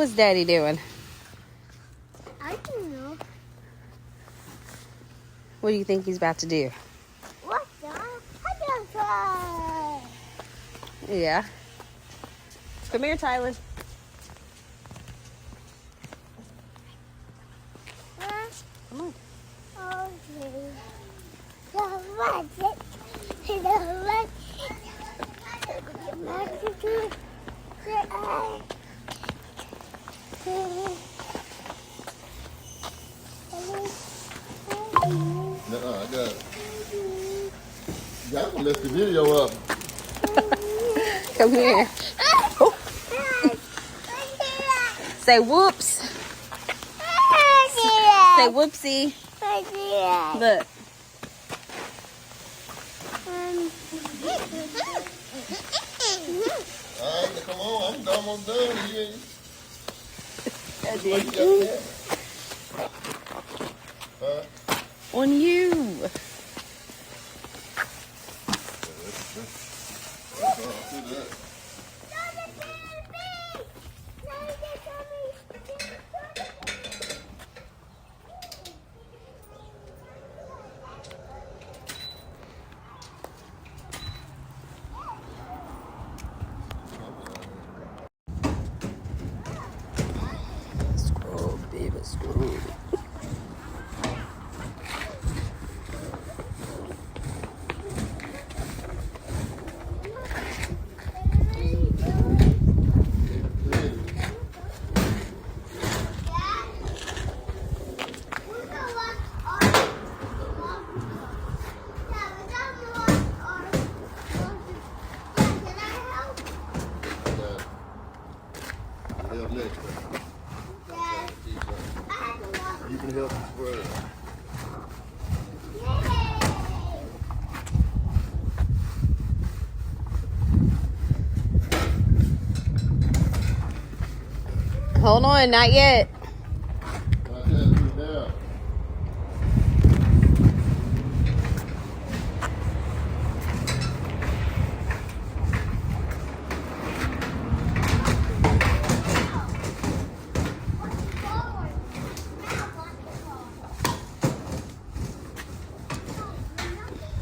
What's Daddy doing? I don't know. What do you think he's about to do? What's that? I don't try. Yeah. Come here, Tyler. Come on. Okay. So what's it? So what's it? I got it. Y'all gonna lift the video up. Come here. Oh. Say whoops. Say whoopsie. Look. All right, come on. I'm almost done. You ain't. That's What it. you got there? Huh? On you. See that? Scroll, baby, scroll. Help next time. You can help spread. Hold on, not yet. Not that, put it down.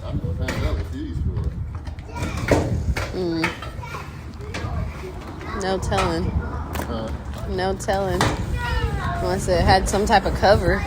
I'm gonna find out what these for. No telling. Huh? No telling. Unless it had some type of cover.